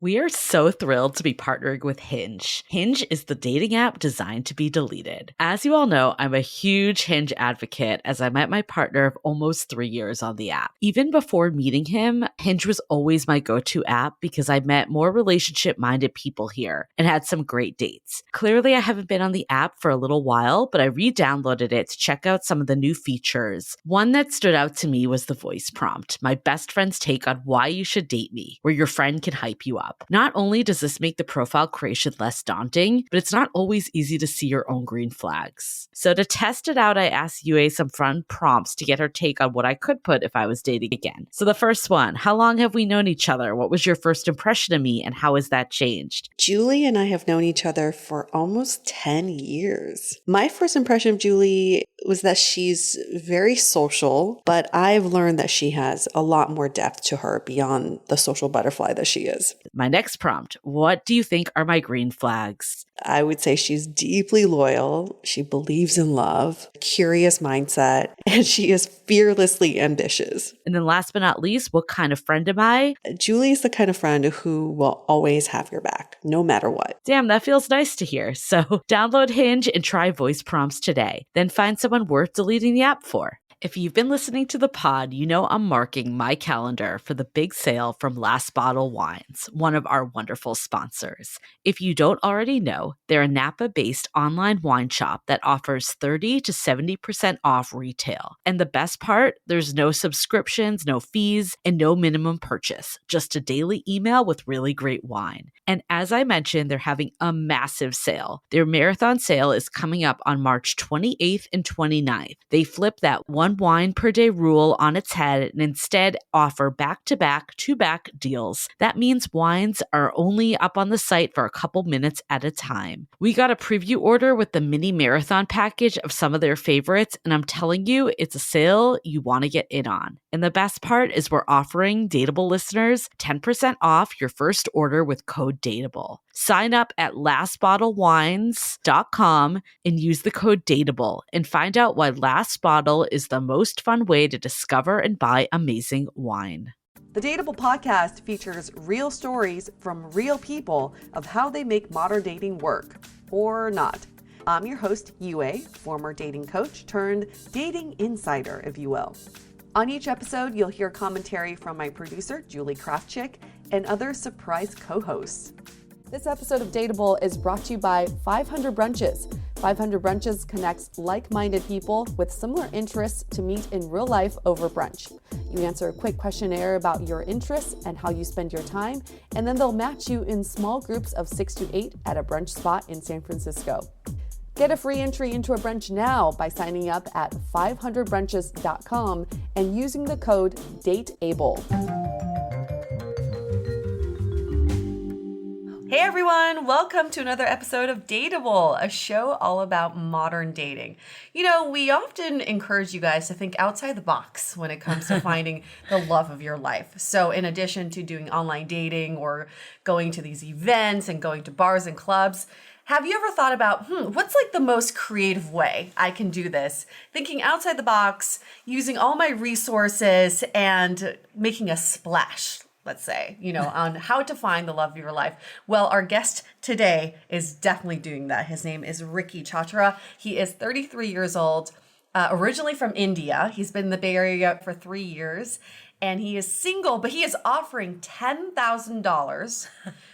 We are so thrilled to be partnering with Hinge. Hinge is the dating app designed to be deleted. As you all know, I'm a huge Hinge advocate as I met my partner of almost 3 years on the app. Even before meeting him, Hinge was always my go-to app because I met more relationship-minded people here and had some great dates. Clearly, I haven't been on the app for a little while, but I re-downloaded it to check out some of the new features. One that stood out to me was the voice prompt, my best friend's take on why you should date me, where your friend can hype you up. Not only does this make the profile creation less daunting, but it's not always easy to see your own green flags. So to test it out, I asked Yue some fun prompts to get her take on what I could put if I was dating again. So the first one, how long have we known each other? What was your first impression of me and how has that changed? Julie and I have known each other for almost 10 years. My first impression of Julie was that she's very social, but I've learned that she has a lot more depth to her beyond the social butterfly that she is. My next prompt, what do you think are my green flags? I would say she's deeply loyal. She believes in love, curious mindset, and she is fearlessly ambitious. And then last but not least, what kind of friend am I? Julie is the kind of friend who will always have your back, no matter what. Damn, that feels nice to hear. So download Hinge and try voice prompts today. Then find someone worth deleting the app for. If you've been listening to the pod, you know I'm marking my calendar for the big sale from Last Bottle Wines, one of our wonderful sponsors. If you don't already know, they're a Napa-based online wine shop that offers 30 to 70% off retail. And the best part, there's no subscriptions, no fees, and no minimum purchase, just a daily email with really great wine. And as I mentioned, they're having a massive sale. Their marathon sale is coming up on March 28th and 29th. They flip that one wine per day rule on its head and instead offer back-to-back, two-back deals. That means wines are only up on the site for a couple minutes at a time. We got a preview order with the mini marathon package of some of their favorites, and I'm telling you, it's a sale you want to get in on. And the best part is we're offering Dateable listeners 10% off your first order with code DATEABLE. Sign up at lastbottlewines.com and use the code DATEABLE and find out why Last Bottle is the most fun way to discover and buy amazing wine. The Dateable podcast features real stories from real people of how they make modern dating work, or not. I'm your host, Yue, former dating coach turned dating insider, if you will. On each episode, you'll hear commentary from my producer, Julie Kraftchick, and other surprise co-hosts. This episode of Dateable is brought to you by 500 Brunches. 500 Brunches connects like-minded people with similar interests to meet in real life over brunch. You answer a quick questionnaire about your interests and how you spend your time, and then they'll match you in small groups of 6 to 8 at a brunch spot in San Francisco. Get a free entry into a brunch now by signing up at 500brunches.com and using the code DATEABLE. Hey everyone, welcome to another episode of Dateable, a show all about modern dating. You know, we often encourage you guys to think outside the box when it comes to finding the love of your life. So in addition to doing online dating or going to these events and going to bars and clubs, have you ever thought about, what's like the most creative way I can do this? Thinking outside the box, using all my resources and making a splash, let's say, on how to find the love of your life. Well, our guest today is definitely doing that. His name is Ricky Chatra. He is 33 years old, originally from India. He's been in the Bay Area for 3 years. And he is single, but he is offering $10,000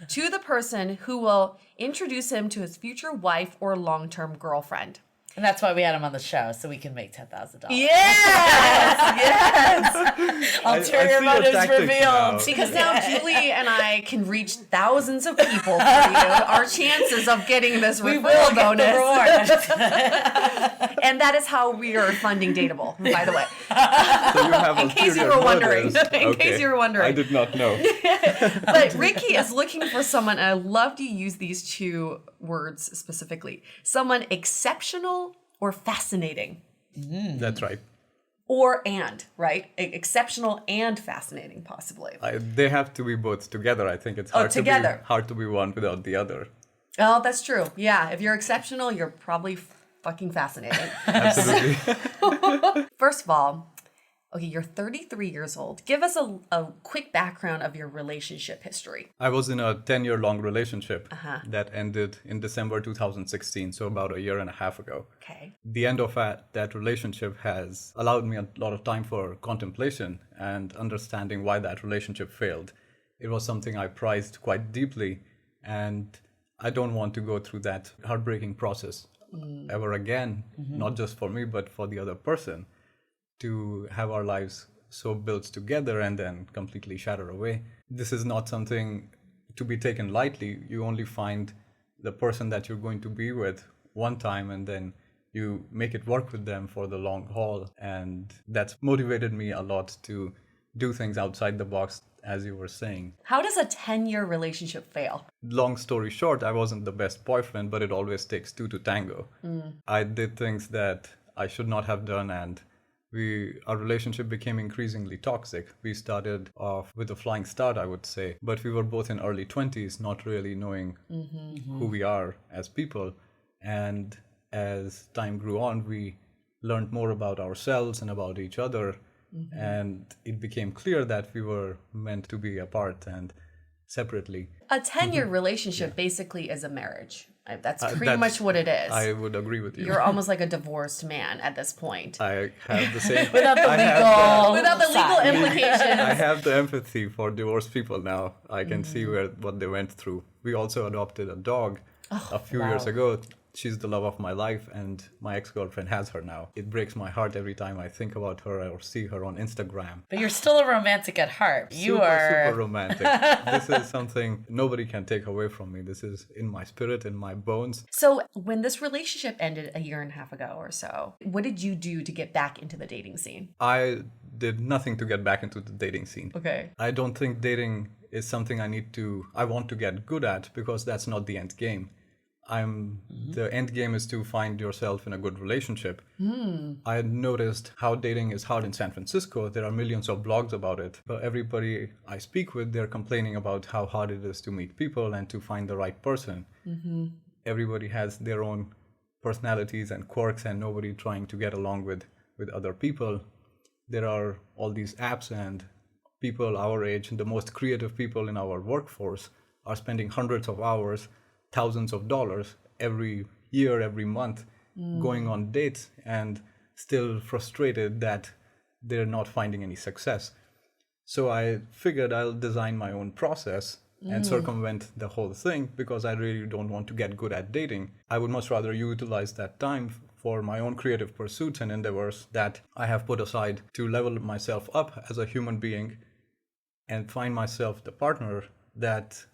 to the person who will introduce him to his future wife or long-term girlfriend. And that's why we had him on the show, so we can make $10,000. Yes! Ulterior motives revealed. Because now Julie and I can reach thousands of people for you. Our chances of getting this referral bonus. And that is how we are funding Dateable, by the way. So you have in case you were wondering. In case you were wondering. I did not know. But Ricky is looking for someone, and I love to use these two words specifically. Someone exceptional or fascinating. That's right. Right? Exceptional and fascinating, possibly. They have to be both together. I think it's hard to be one without the other. Oh, that's true. Yeah, if you're exceptional, you're probably fucking fascinating. Absolutely. First of all, Okay, you're 33 years old. Give us a quick background of your relationship history. I was in a 10-year-long relationship that ended in December 2016, so about a year and a half ago. Okay. The end of that relationship has allowed me a lot of time for contemplation and understanding why that relationship failed. It was something I prized quite deeply, and I don't want to go through that heartbreaking process ever again, not just for me, but for the other person, to have our lives so built together and then completely shatter away. This is not something to be taken lightly. You only find the person that you're going to be with one time, and then you make it work with them for the long haul. And that's motivated me a lot to do things outside the box, as you were saying. How does a 10-year relationship fail? Long story short, I wasn't the best boyfriend, but it always takes two to tango. I did things that I should not have done, and our relationship became increasingly toxic. We started off with a flying start, I would say, but we were both in early 20s, not really knowing who we are as people. And as time grew on, we learned more about ourselves and about each other. And it became clear that we were meant to be apart and separately. A 10-year relationship basically is a marriage. That's pretty much what it is. I would agree with you. You're almost like a divorced man at this point. I have the same... Without the legal implications. I have the empathy for divorced people now. I can see what they went through. We also adopted a dog a few years ago. She's the love of my life, and my ex-girlfriend has her now. It breaks my heart every time I think about her or see her on Instagram. But you're still a romantic at heart. Super romantic. This is something nobody can take away from me. This is in my spirit, in my bones. So when this relationship ended a year and a half ago or so, what did you do to get back into the dating scene? I did nothing to get back into the dating scene. Okay. I don't think dating is something I want to get good at, because that's not the end game. The end game is to find yourself in a good relationship. I had noticed how dating is hard in San Francisco. There are millions of blogs about it. But everybody I speak with, they're complaining about how hard it is to meet people and to find the right person. Everybody has their own personalities and quirks, and nobody trying to get along with other people. There are all these apps, and people our age, the most creative people in our workforce, are spending hundreds of hours, thousands of dollars every year, every month, going on dates, and still frustrated that they're not finding any success. So I figured I'll design my own process and circumvent the whole thing, because I really don't want to get good at dating. I would much rather utilize that time for my own creative pursuits and endeavors that I have put aside to level myself up as a human being and find myself the partner that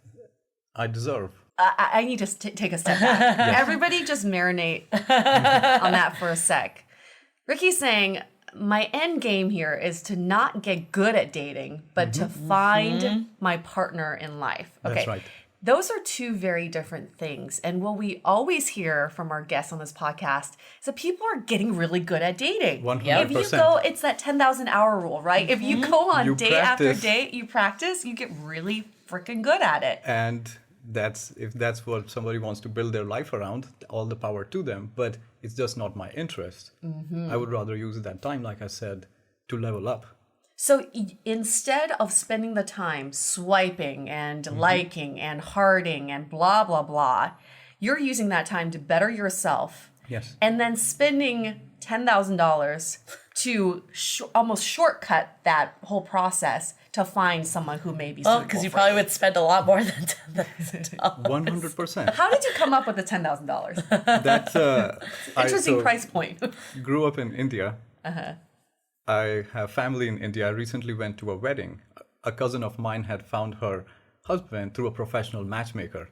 I deserve. I need to take a step back. Everybody just marinate on that for a sec. Ricky's saying, my end game here is to not get good at dating, but to find my partner in life. Okay. That's right. Those are two very different things. And what we always hear from our guests on this podcast is that people are getting really good at dating. 100%. If you go, it's that 10,000 hour rule, right? If you go on day after day, you practice, you get really freaking good at it. And if that's what somebody wants to build their life around, all the power to them. But it's just not my interest. I would rather use that time, like I said, to level up. So instead of spending the time swiping and liking and hearting and blah, blah, blah, you're using that time to better yourself. Yes. And then spending $10,000 to almost shortcut that whole process to find someone who may be suitable. Well, because you probably would spend a lot more than $10,000. 100%. How did you come up with the $10,000? That's interesting price point. Grew up in India. I have family in India. I recently went to a wedding. A cousin of mine had found her husband through a professional matchmaker.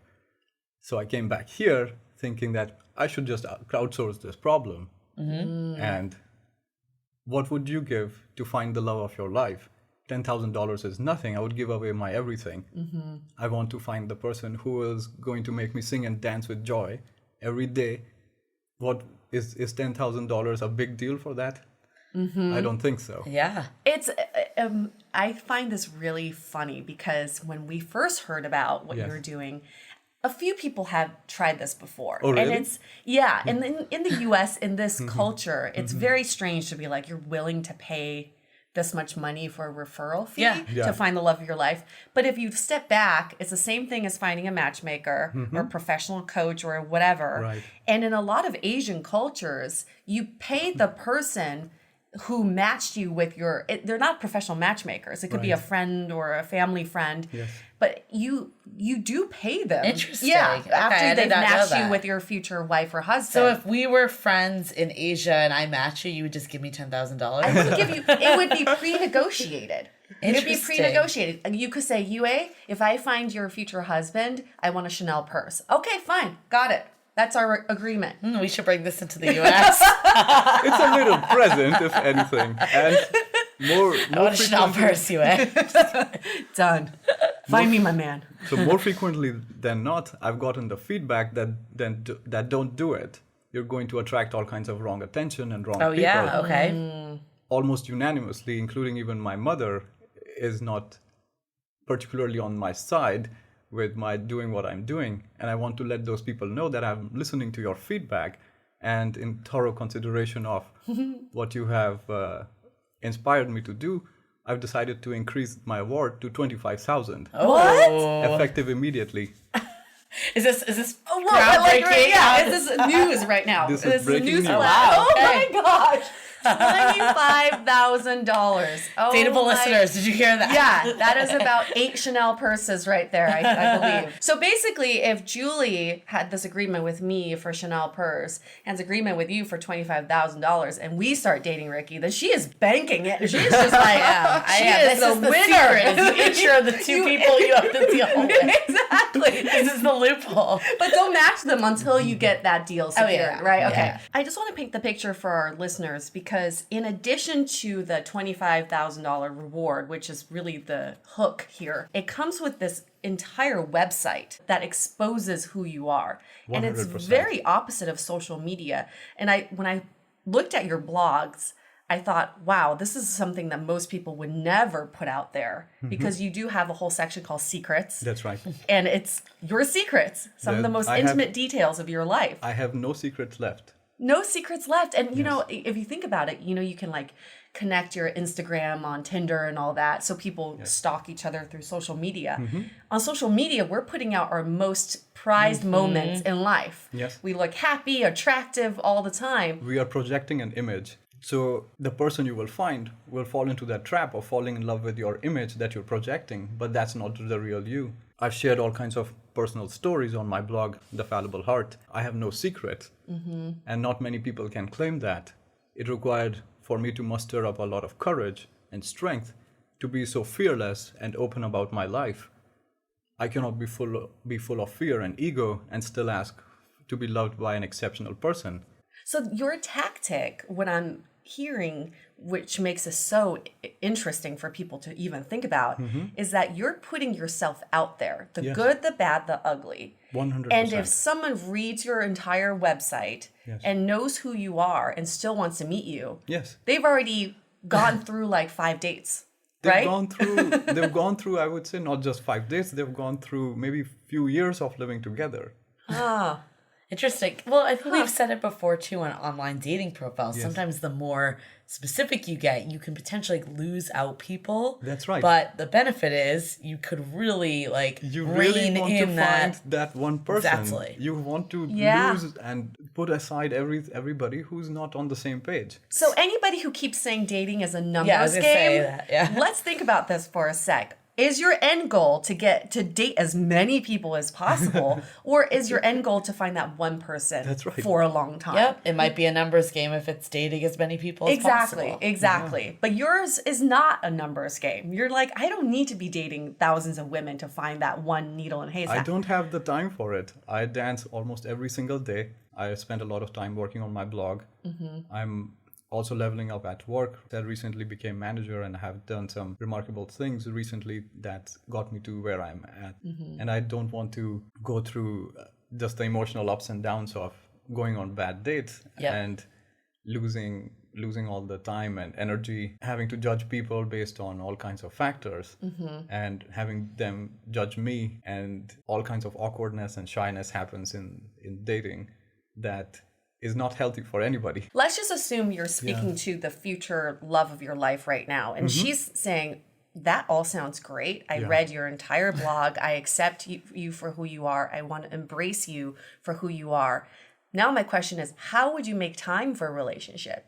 So I came back here thinking that I should just crowdsource this problem. And what would you give to find the love of your life? $10,000 is nothing. I would give away my everything. I want to find the person who is going to make me sing and dance with joy every day. What is $10,000 a big deal for that? I don't think so. Yeah. It's I find this really funny because when we first heard about what you were doing, a few people have tried this before. Oh, really? And it's, and in the US, in this culture, it's very strange to be like, you're willing to pay this much money for a referral fee Yeah. to find the love of your life. But if you step back, it's the same thing as finding a matchmaker or a professional coach or whatever. Right. And in a lot of Asian cultures, you pay the person who matched you with they're not professional matchmakers. It could be a friend or a family friend. Yes. But you do pay them. Interesting. Yeah. Okay, I After did they've not know matched you that. with your future wife or husband. So if we were friends in Asia and I match you, you would just give me $10,000? I wouldn't give you. It would be pre-negotiated. It would be Interesting. pre-negotiated. You could say, Yue, if I find your future husband, I want a Chanel purse. Okay, fine, got it. That's our agreement. We should bring this into the U.S. It's a little present, if anything. And more I want a Chanel frequently, purse, UA. Done. Find me my man. so more frequently than not, I've gotten the feedback that don't do it. You're going to attract all kinds of wrong attention and wrong Oh, people. yeah. Okay. Almost unanimously, including even my mother, is not particularly on my side with my doing what I'm doing. And I want to let those people know that I'm listening to your feedback, and in thorough consideration of what you have inspired me to do, I've decided to increase my award to 25,000, What? effective immediately. Is this Whoa, groundbreaking? yeah, this is news right now. This is breaking news news. flash. Wow, okay. Oh my gosh. $25,000. Oh, Dateable my- listeners, did you hear that? Yeah, that is about 8 Chanel purses right there, I believe. So basically, if Julie had this agreement with me for Chanel purse and this agreement with you for $25,000 and we start dating Ricky, then she is banking it. She's just like, she is This the is the winner. secret. Is the intro of the two people you have to deal with. Exactly. This is the loophole. But don't match them until you get that deal secured, yeah. right? Okay. Yeah. I just want to paint the picture for our listeners because in addition to the $25,000 reward, which is really the hook here, it comes with this entire website that exposes who you are. And it's 100%. very opposite of social media. And when I looked at your blogs, I thought, wow, this is something that most people would never put out there because you do have a whole section called secrets. That's right. And it's your secrets, some of the most I have- intimate details of your life. I have no secrets left. No secrets left. And, you know, if you think about it, you know, you can like connect your Instagram on Tinder and all that. So people stalk each other through social media. On social media, we're putting out our most prized moments in life. Yes. We look happy, attractive all the time. We are projecting an image. So the person you will find will fall into that trap of falling in love with your image that you're projecting, but that's not the real you. I've shared all kinds of personal stories on my blog, The Fallible Heart. I have no secret, and not many people can claim that. It required for me to muster up a lot of courage and strength to be so fearless and open about my life. I cannot be full of fear and ego and still ask to be loved by an exceptional person. So your tactic, what I'm hearing, which makes this so interesting for people to even think about, is that you're putting yourself out there, the Yes. good, the bad, the ugly. 100%. And if someone reads your entire website and knows who you are and still wants to meet you, Yes. they've already gone through like 5 dates, They've right? gone through, I would say, not just 5 days, they've gone through maybe few years of living together. Interesting. Well, I think we've said it before too on online dating profiles. Sometimes the more specific you get, you can potentially lose out people. That's right. But the benefit is you could really You rein really want to in that. find that one person. Exactly. You want to Yeah. lose and put aside everybody who's not on the same page. So anybody who keeps saying dating is a numbers Yeah, I was game, gonna say that, yeah. let's think about this for a sec. Is your end goal to get to date as many people as possible, or is your end goal to find that one person That's right. for a long time? Yep, it might be a numbers game if it's dating as many people as Exactly, possible. exactly. But yours is not a numbers game. You're like, I don't need to be dating thousands of women to find that one needle in a haystack. I don't have the time for it. I dance almost every single day. I spend a lot of time working on my blog. I'm also leveling up at work. I recently became manager and have done some remarkable things recently that got me to where I'm at. And I don't want to go through just the emotional ups and downs of going on bad dates Yep. and losing all the time and energy, having to judge people based on all kinds of factors and having them judge me, and all kinds of awkwardness and shyness happens in dating that is not healthy for anybody. Let's just assume you're speaking to the future love of your life right now. And she's saying, that all sounds great. I read your entire blog. I accept you for who you are. I want to embrace you for who you are. Now my question is, how would you make time for a relationship?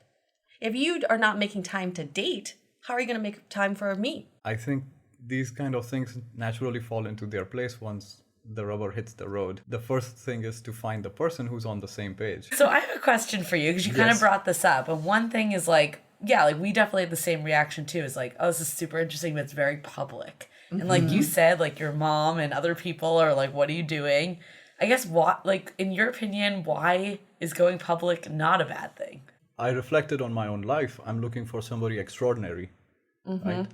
If you are not making time to date, how are you going to make time for me? I think these kind of things naturally fall into their place once the rubber hits the road. The first thing is to find the person who's on the same page. So I have a question for you, because you kind of brought this up. And one thing is like, yeah, like we definitely have the same reaction too. Is like, oh, this is super interesting, but it's very public. And like you said, like your mom and other people are like, what are you doing? I guess what, like in your opinion, why is going public not a bad thing? I reflected on my own life. I'm looking for somebody extraordinary. Right?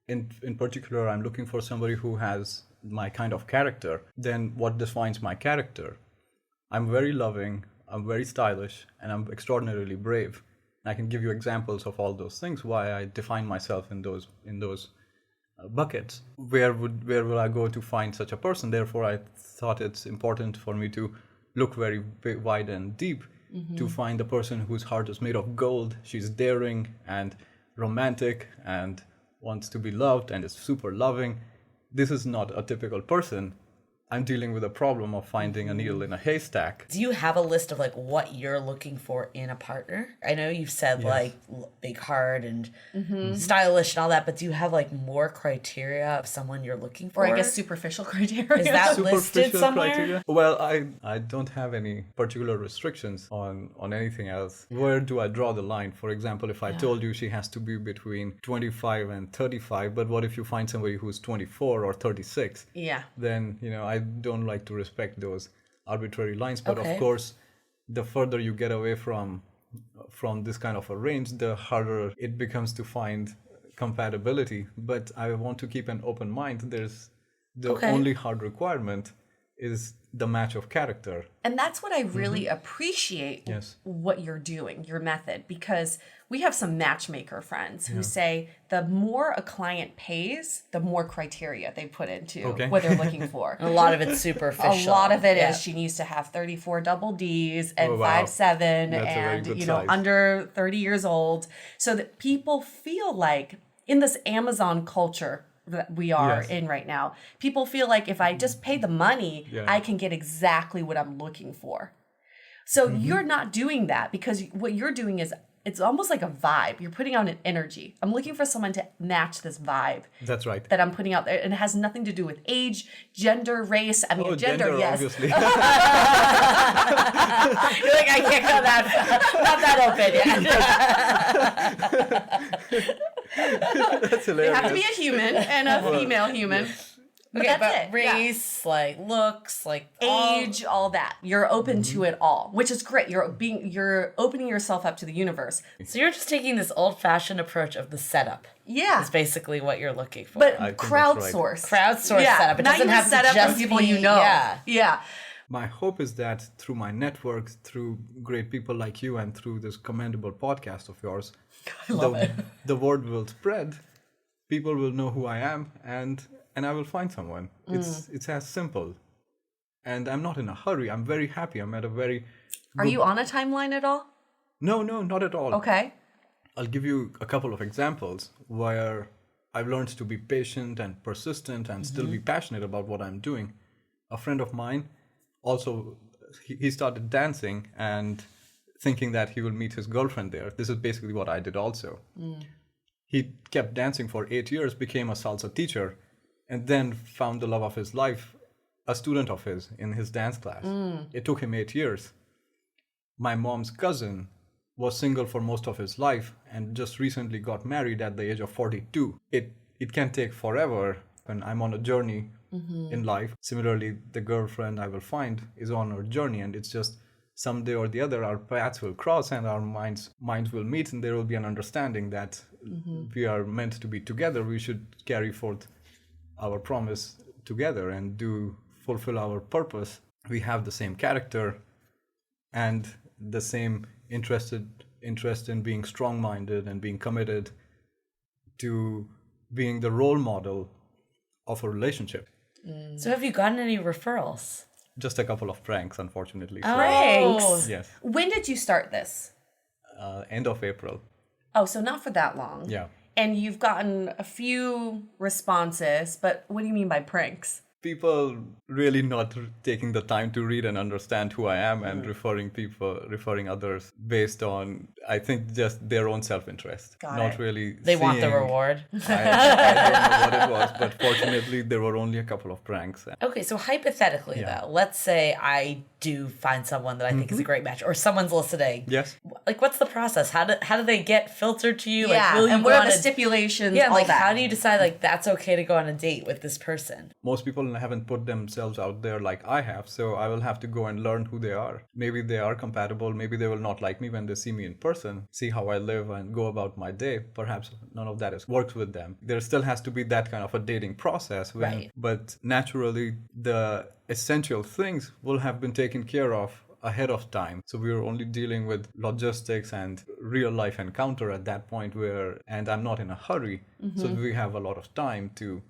In particular, I'm looking for somebody who has my kind of character. Then what defines my character? I'm very loving, I'm very stylish, and I'm extraordinarily brave. And I can give you examples of all those things, why I define myself in those buckets. Where will I go to find such a person? Therefore, I thought it's important for me to look very wide and deep to find a person whose heart is made of gold. She's daring and romantic and wants to be loved and is super loving. This is not a typical person. I'm dealing with a problem of finding a needle in a haystack. Do you have a list of like what you're looking for in a partner? I know you've said like big heart and stylish and all that, but do you have like more criteria of someone you're looking for? Or I guess superficial criteria. Is that listed Superficial somewhere? criteria? Well, I don't have any particular restrictions on anything else. Where do I draw the line? For example, if I told you she has to be between 25 and 35, but what if you find somebody who's 24 or 36? Yeah. Then, I don't like to respect those arbitrary lines. But of course, the further you get away from this kind of a range, the harder it becomes to find compatibility. But I want to keep an open mind. There's the only hard requirement is the match of character. And that's what I really appreciate what you're doing, your method, because we have some matchmaker friends who say the more a client pays, the more criteria they put into what they're looking for. A lot of it's superficial. A lot of it is she needs to have 34 double Ds and 5'7" and under 30 years old, so that people feel like in this Amazon culture that we are in right now, people feel like if I just pay the money, I can get exactly what I'm looking for. So you're not doing that, because what you're doing is it's almost like a vibe. You're putting out an energy. I'm looking for someone to match this vibe. That's right. That I'm putting out there. And it has nothing to do with age, gender, race. I mean, gender, yes. Obviously. You're like, I can't go that open yet. That's hilarious. They have to be a human and a female human. But Okay, that's but it. race, like looks, like Age, all that. You're open to it all, which is great. You're opening yourself up to the universe. So you're just taking this old-fashioned approach of the setup. Yeah. Is basically what you're looking for. But I think that's crowdsource. Crowdsource setup. It not doesn't even have to setup just from people be, you know. Yeah. My hope is that through my network, through great people like you, and through this commendable podcast of yours, the word will spread. People will know who I am, and I will find someone. It's as simple. And I'm not in a hurry. I'm very happy. I'm at a very... Are you on a timeline at all? No, not at all. Okay. I'll give you a couple of examples where I've learned to be patient and persistent and still be passionate about what I'm doing. A friend of mine also, he started dancing and thinking that he will meet his girlfriend there. This is basically what I did also. He kept dancing for 8 years, became a salsa teacher, and then found the love of his life, a student of his, in his dance class. It took him 8 years. My mom's cousin was single for most of his life and just recently got married at the age of 42. It can take forever, and I'm on a journey in life. Similarly, the girlfriend I will find is on her journey, and it's just someday or the other our paths will cross and our minds will meet, and there will be an understanding that we are meant to be together. We should carry forth our promise together and fulfill our purpose. We have the same character and the same interest in being strong-minded and being committed to being the role model of a relationship. So have you gotten any referrals? Just a couple of pranks, unfortunately. So, Pranks. yes, When did you start this? end of April. Oh, so not for that long. Yeah. And you've gotten a few responses, but what do you mean by pranks? People really not taking the time to read and understand who I am and referring others based on, I think, just their own self-interest. Got Not it. really They want the seeing- reward. I don't know what it was, but fortunately there were only a couple of pranks. Okay, so hypothetically, Yeah. though, let's say I do find someone that I think is a great match, or someone's listening. Yes. Like, what's the process? How do they get filtered to you? Yeah, Like, will you and go what are on the a stipulations? Yeah, all like that. how do you decide like that's okay to go on a date with this person? Most people haven't put themselves out there like I have, so I will have to go and learn who they are. Maybe they are compatible, maybe they will not like me when they see me in person, see how I live and go about my day. Perhaps none of that has worked with them. There still has to be that kind of a dating process. Right. But naturally, the essential things will have been taken care of ahead of time. So we were only dealing with logistics and real life encounter at that point and I'm not in a hurry. So we have a lot of time to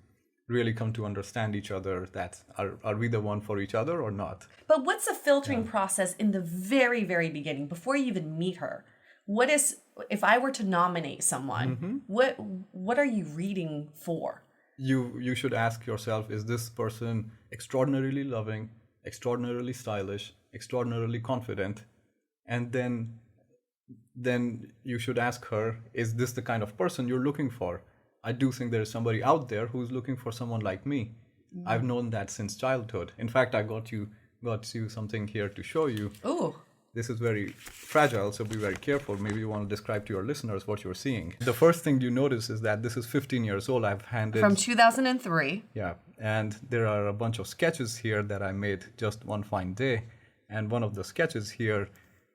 really come to understand each other, that are we the one for each other or not? But what's the filtering process in the very, very beginning before you even meet her? What is, if I were to nominate someone, what are you reading for? You should ask yourself, is this person extraordinarily loving, extraordinarily stylish, extraordinarily confident? And then you should ask her, is this the kind of person you're looking for? I do think there is somebody out there who's looking for someone like me. I've known that since childhood. In fact, I got you something here to show you. Ooh. This is very fragile, so be very careful. Maybe you want to describe to your listeners what you're seeing. The first thing you notice is that this is 15 years old. I've handed... From 2003. Yeah, and there are a bunch of sketches here that I made just one fine day. And one of the sketches here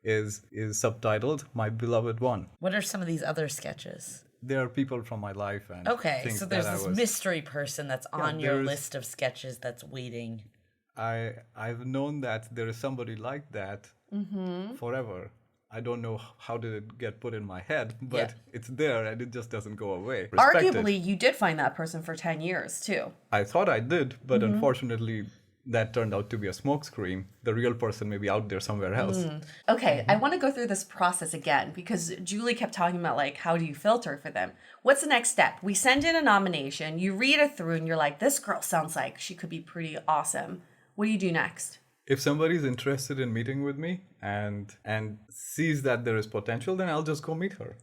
is subtitled My Beloved One. What are some of these other sketches? There are people from my life and Okay, things so there's that this I was... mystery person that's on your there's- list of sketches that's waiting. I've known that there is somebody like that forever. I don't know how did it get put in my head, but it's there and it just doesn't go away. Respect it. Arguably, you did find that person for 10 years, too. I thought I did, but unfortunately that turned out to be a smokescreen. The real person may be out there somewhere else. Okay, I want to go through this process again because Julie kept talking about, like, how do you filter for them? What's the next step? We send in a nomination, you read it through, and you're like, this girl sounds like she could be pretty awesome. What do you do next? If somebody's interested in meeting with me and sees that there is potential, then I'll just go meet her.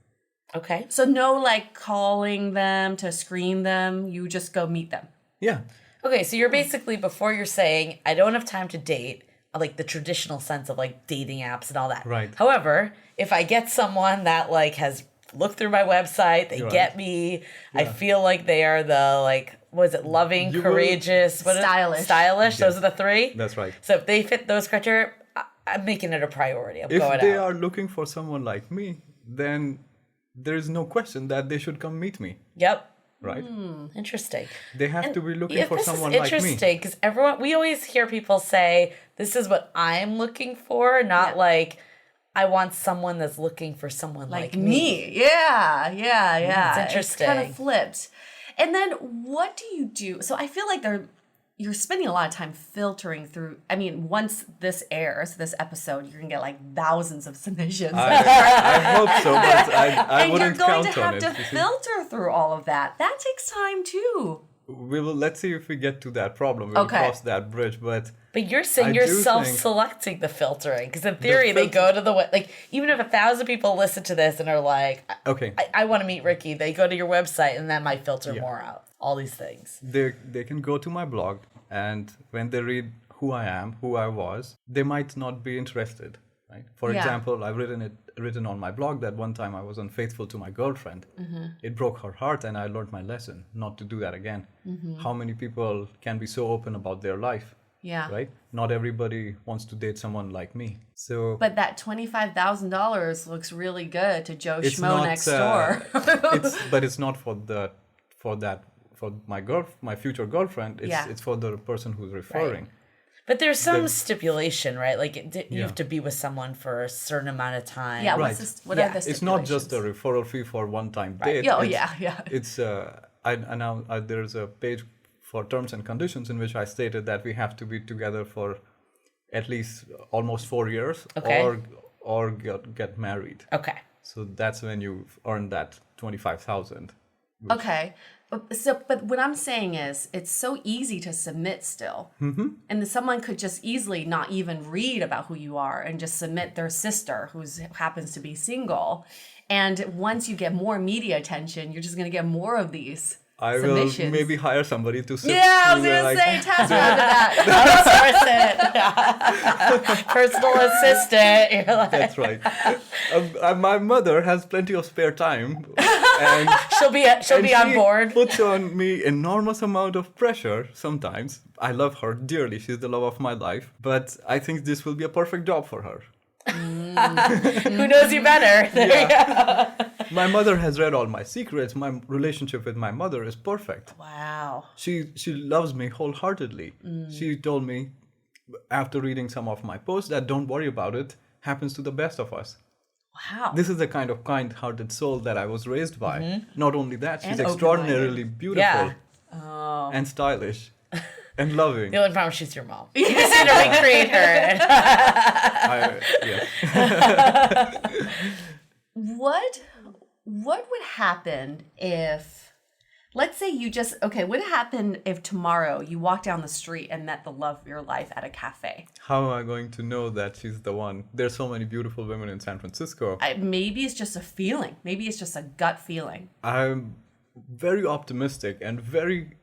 Okay. So no, like, calling them to screen them. You just go meet them. Yeah. Okay, so you're basically, before you're saying, I don't have time to date, like the traditional sense of like dating apps and all that. Right. However, if I get someone that like has looked through my website, they Right. get me, I feel like they are the like, was it loving, You will- courageous, Stylish. Stylish, those Yes. are the three? That's right. So if they fit those criteria, I'm making it a priority. I'm If going they out. are looking for someone like me, then there is no question that they should come meet me, Yep. right? Interesting. They have to be looking Yeah, for this someone is like me. interesting because we always hear people say, this is what I'm looking for, not like, I want someone that's looking for someone like me. Yeah. It's interesting. It's kind of flipped. And then what do you do? So I feel like you're spending a lot of time filtering through. I mean, once this airs, this episode, you're going to get like thousands of submissions. I hope so, but I and you're wouldn't going count to on have it. to you see. filter through all of that. That takes time too. Let's see if we get to that problem. We'll Okay. cross that bridge, but But you're saying I you're do think- self-selecting the filtering because in theory they go to the like even if 1,000 people listen to this and are like, okay. I want to meet Ricky, they go to your website and that might filter more out. All these things. They can go to my blog, and when they read who I am, who I was, they might not be interested. Right? For Yeah. example, I've written on my blog that one time I was unfaithful to my girlfriend. It broke her heart, and I learned my lesson not to do that again. How many people can be so open about their life? Yeah. Right? Not everybody wants to date someone like me. So But that $25,000 looks really good to Joe it's Schmo not, next door. it's not for my future girlfriend. It's for the person who's referring. But there's some stipulation, right? Like you Yeah. have to be with someone for a certain amount of time. Yeah, Right. what's this, what Yeah. are the It's not just a stipulations? referral fee for one-time date. Yeah, oh, It's- yeah. It's there's a page for terms and conditions in which I stated that we have to be together for at least almost 4 years, Okay. or get married. Okay. So that's when you've earned that 25,000. Okay. But what I'm saying is, it's so easy to submit still. Mm-hmm. And someone could just easily not even read about who you are and just submit their sister who happens to be single. And once you get more media attention, you're just going to get more of these I submissions. will maybe hire somebody to sit Yeah, I was through, going to say, task me with that. Outsource it. Personal assistant. You're like, That's right. My mother has plenty of spare time, and she'll be on she board. puts on me enormous amount of pressure sometimes. I love her dearly. She's the love of my life. But I think this will be a perfect job for her. Who knows you better? There you go. My mother has read all my secrets. My relationship with my mother is perfect. Wow. She loves me wholeheartedly. She told me after reading some of my posts that don't worry about it, happens to the best of us. Wow. This is the kind of kind-hearted soul that I was raised by. Not only that, she's And extraordinarily beautiful and stylish and loving. The only problem, she's your mom. You just need to recreate her. What would happen if, let's say you just, what would happen if tomorrow you walk down the street and met the love of your life at a cafe? How am I going to know that she's the one? There's so many beautiful women in San Francisco. Maybe it's just a feeling. Maybe it's just a gut feeling. I'm very optimistic and very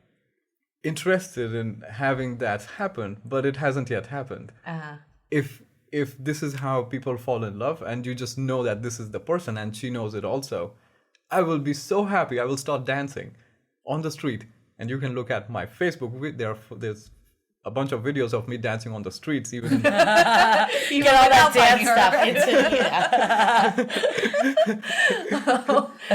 interested in having that happen, but it hasn't yet happened. If this is how people fall in love and you just know that this is the person and she knows it also, I will be so happy. I will start dancing on the street, and you can look at my Facebook. There's a bunch of videos of me dancing on the streets, even. You get all that dance stuff into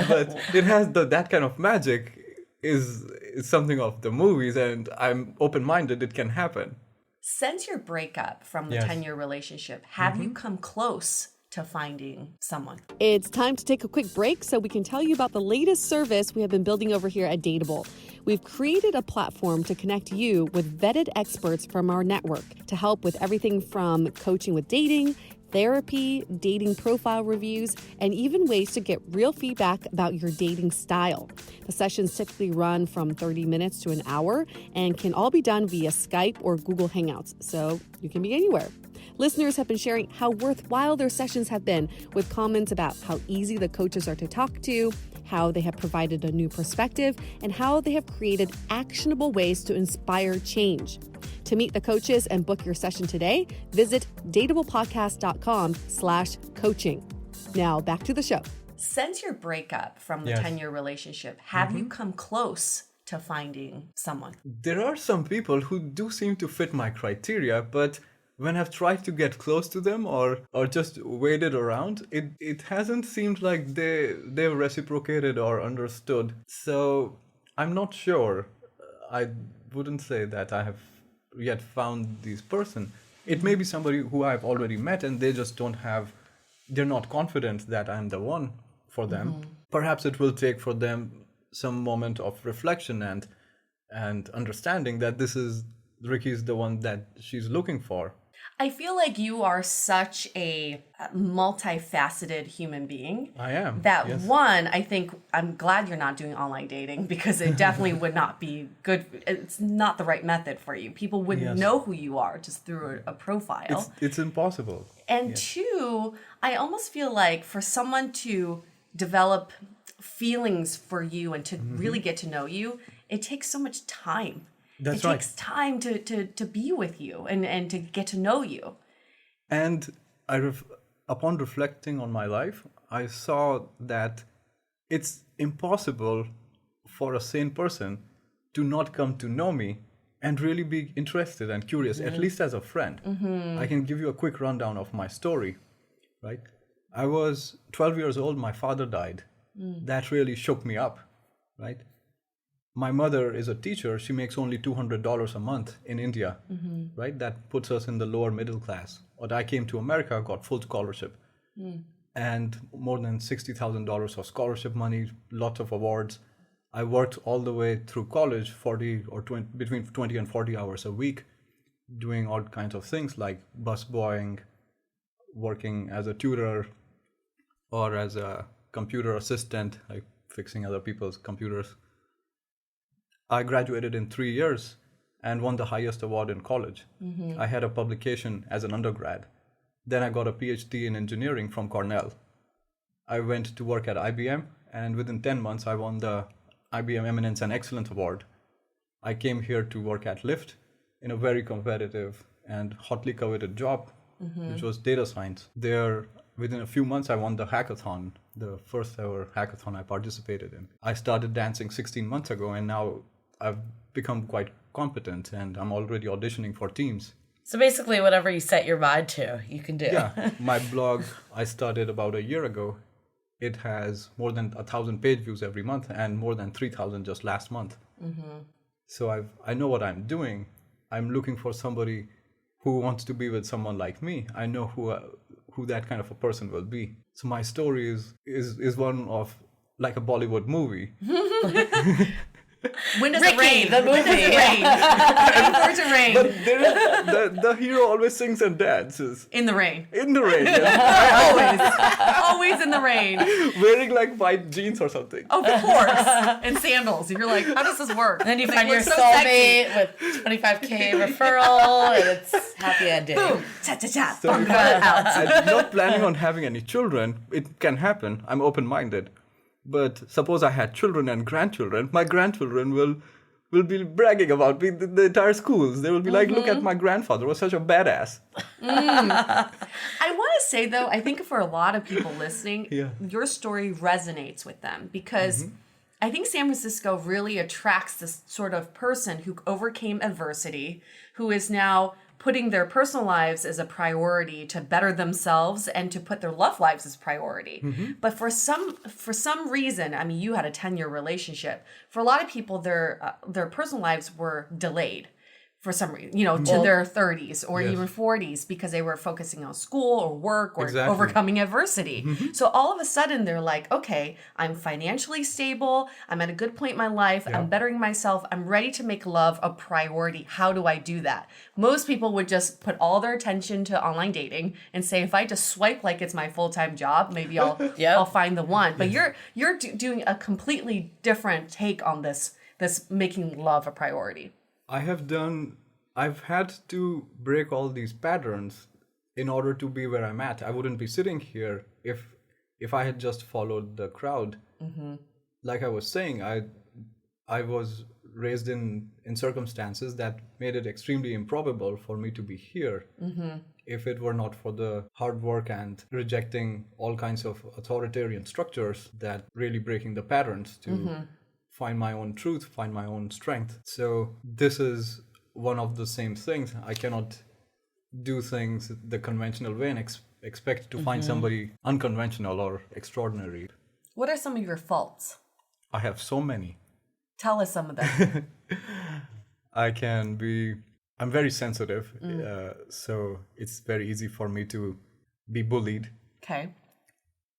But it has that kind of magic is something of the movies, and I'm open-minded. It can happen. Since your breakup from the Yes. 10-year relationship, have you come close to finding someone? It's time to take a quick break so we can tell you about the latest service we have been building over here at Dateable. We've created a platform to connect you with vetted experts from our network to help with everything from coaching with dating, therapy, dating profile reviews, and even ways to get real feedback about your dating style. The sessions typically run from 30 minutes to an hour and can all be done via Skype or Google Hangouts, so you can be anywhere. Listeners have been sharing how worthwhile their sessions have been, with comments about how easy the coaches are to talk to, how they have provided a new perspective, and how they have created actionable ways to inspire change. To meet the coaches and book your session today, visit dateablepodcast.com/coaching. Now back to the show. Since your breakup from the Yes. 10-year relationship, have you come close to finding someone? There are some people who do seem to fit my criteria, but when I've tried to get close to them or just waited around, it hasn't seemed like they've reciprocated or understood. So I'm not sure. I wouldn't say that I have yet found this person. It may be somebody who I've already met and they just they're not confident that I'm the one for them. Perhaps it will take for them some moment of reflection and understanding that Ricky's the one that she's looking for. I feel like you are such a multifaceted human being. I am. That yes. one, I think I'm glad you're not doing online dating, because it definitely would not be good. It's not the right method for you. People wouldn't Yes. know who you are just through a profile. It's impossible. And Yes. two, I almost feel like for someone to develop feelings for you and to really get to know you, it takes so much time. That's it right. takes time to be with you and to get to know you. And upon reflecting on my life, I saw that it's impossible for a sane person to not come to know me and really be interested and curious, at least as a friend. I can give you a quick rundown of my story, right? I was 12 years old, my father died. That really shook me up, right? My mother is a teacher. She makes only $200 a month in India, right? That puts us in the lower middle class. But I came to America, got full scholarship, and more than $60,000 of scholarship money, lots of awards. I worked all the way through college, between 20 and 40 hours a week. doing all kinds of things like busboying, working as a tutor, or as a computer assistant, like fixing other people's computers. I graduated in 3 years and won the highest award in college. I had a publication as an undergrad. Then I got a PhD in engineering from Cornell. I went to work at IBM, and within 10 months, I won the IBM Eminence and Excellence Award. I came here to work at Lyft in a very competitive and hotly coveted job, which was data science. There, within a few months, I won the hackathon, the first ever hackathon I participated in. I started dancing 16 months ago, and now I've become quite competent, and I'm already auditioning for teams. So basically, whatever you set your mind to, you can do. Yeah, my blog, I started about a year ago. It has more than 1,000 page views every month and more than 3,000 just last month. So I know what I'm doing. I'm looking for somebody who wants to be with someone like me. I know who that kind of a person will be. So my story is one of like a Bollywood movie. When does Ricky, it rain? the movie. When does it rain? Waiting for it to rain. But there is, the hero always sings and dances. In the rain. In the rain, yeah. Always in the rain. Wearing like white jeans or something. Of course. And sandals. You're like, how does this work? And then you They find look your so soulmate with $25K referral, and it's happy ending. Boom. Cha-cha-cha. So if I'm not planning on having any children, it can happen. I'm open-minded. But suppose I had children and grandchildren, my grandchildren will be bragging about me, the entire schools. They will be like, look at my grandfather, was such a badass. I want to say, though, I think for a lot of people listening, Yeah. your story resonates with them because I think San Francisco really attracts this sort of person who overcame adversity, who is now putting their personal lives as a priority to better themselves and to put their love lives as priority. But for some reason, I mean, you had a 10-year relationship. For a lot of people, their personal lives were delayed for some reason, to their 30s or Yes. even 40s because they were focusing on school or work or Exactly. overcoming adversity. So all of a sudden they're like, okay, I'm financially stable. I'm at a good point in my life. I'm bettering myself. I'm ready to make love a priority. How do I do that? Most people would just put all their attention to online dating and say, if I just swipe like it's my full-time job, maybe I'll find the one. But you're doing a completely different take on this making love a priority. I've had to break all these patterns in order to be where I'm at. I wouldn't be sitting here if I had just followed the crowd. Like I was saying, I was raised in circumstances that made it extremely improbable for me to be here. If it were not for the hard work and rejecting all kinds of authoritarian structures that really breaking the patterns to find my own truth, find my own strength. So this is one of the same things. I cannot do things the conventional way and expect to find somebody unconventional or extraordinary. What are some of your faults? I have so many. Tell us some of them. I'm very sensitive, so it's very easy for me to be bullied. Okay.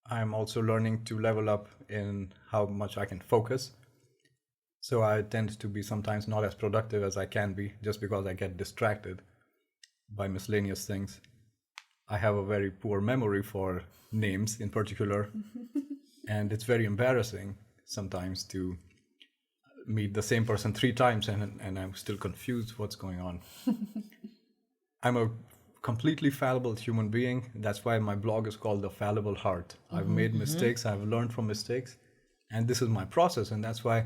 I'm also learning to level up in how much I can focus. So I tend to be sometimes not as productive as I can be just because I get distracted by miscellaneous things. I have a very poor memory for names in particular, and it's very embarrassing sometimes to meet the same person 3 times and I'm still confused what's going on. I'm a completely fallible human being. That's why my blog is called The Fallible Heart. I've made mistakes, I've learned from mistakes, and this is my process, and that's why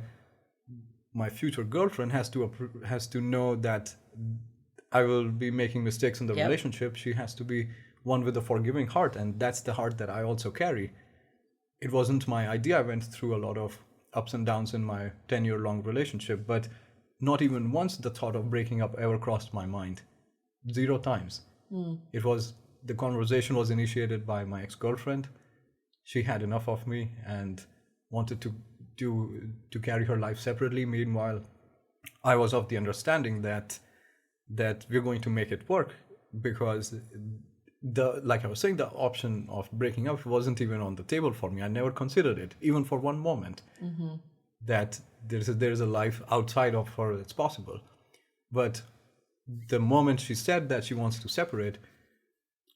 my future girlfriend has to know that I will be making mistakes in the relationship. She has to be one with a forgiving heart, and that's the heart that I also carry. It wasn't my idea. I went through a lot of ups and downs in my 10-year-long relationship, but not even once the thought of breaking up ever crossed my mind. 0 times. The conversation was initiated by my ex-girlfriend. She had enough of me and wanted to carry her life separately. Meanwhile, I was of the understanding that we're going to make it work, because like I was saying, the option of breaking up wasn't even on the table for me. I never considered it, even for one moment, that there's a life outside of her that's possible. But the moment she said that she wants to separate,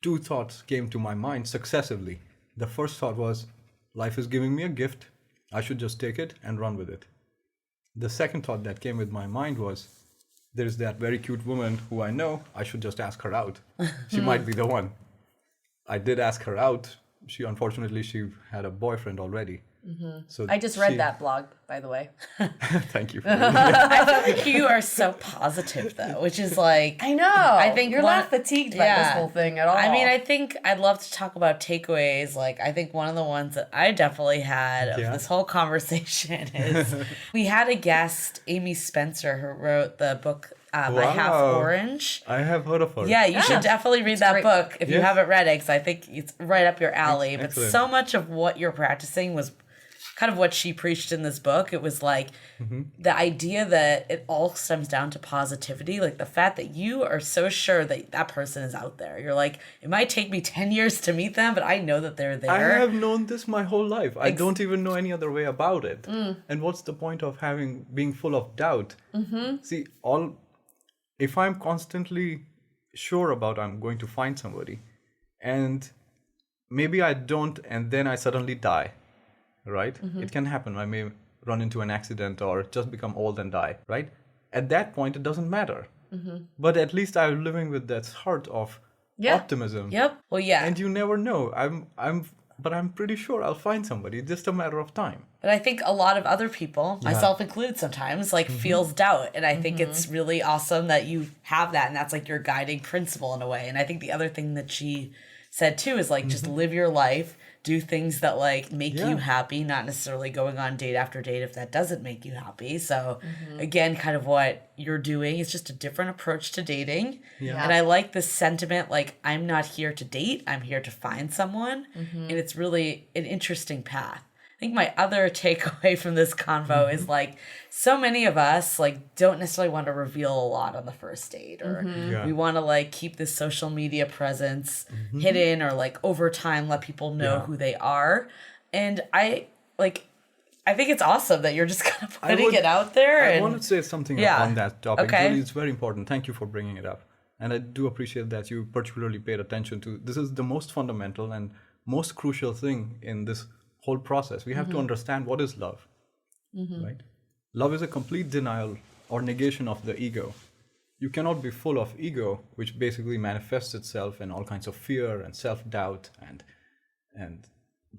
two thoughts came to my mind successively. The first thought was, life is giving me a gift. I should just take it and run with it. The second thought that came with my mind was, there's that very cute woman who I know. I should just ask her out. She might be the one. I did ask her out. Unfortunately, she had a boyfriend already. So I just read that blog, by the way. Thank you. I feel like you are so positive, though, which is like... I know. I think you're not fatigued by this whole thing at all. I mean, I think I'd love to talk about takeaways. Like, I think one of the ones that I definitely had of this whole conversation is we had a guest, Amy Spencer, who wrote the book My Half Orange. I have heard of her. Yeah, you should definitely read that great. book if you haven't read it, because I think it's right up your alley. But Excellent. so much of what you're practicing was kind of what she preached in this book. It was like the idea that it all stems down to positivity, like the fact that you are so sure that that person is out there. You're like, it might take me 10 years to meet them, but I know that they're there. I have known this my whole life. I don't even know any other way about it. And what's the point of being full of doubt? See, if I'm constantly sure about I'm going to find somebody, and maybe I don't, and then I suddenly die, right? It can happen. I may run into an accident or just become old and die, right? At that point, it doesn't matter. But at least I'm living with that heart of optimism. Yep. Well, yeah. And you never know. But I'm pretty sure I'll find somebody. It's just a matter of time. But I think a lot of other people, myself included sometimes, like feels doubt. And I think it's really awesome that you have that. And that's like your guiding principle in a way. And I think the other thing that she said too is like, just live your life, do things that like make you happy, not necessarily going on date after date if that doesn't make you happy. So again, kind of what you're doing is just a different approach to dating. And I like this sentiment, like, I'm not here to date, I'm here to find someone. And it's really an interesting path. I think my other takeaway from this convo is like, so many of us like don't necessarily want to reveal a lot on the first date, or we want to like keep this social media presence hidden, or like over time let people know who they are. And I think it's awesome that you're just kind of putting it out there. I want to say something on that topic. Okay. Julie, it's very important. Thank you for bringing it up. And I do appreciate that you particularly paid attention to this. Is the most fundamental and most crucial thing in this whole process. We have to understand what is love, right? Love is a complete denial or negation of the ego. You cannot be full of ego, which basically manifests itself in all kinds of fear and self-doubt and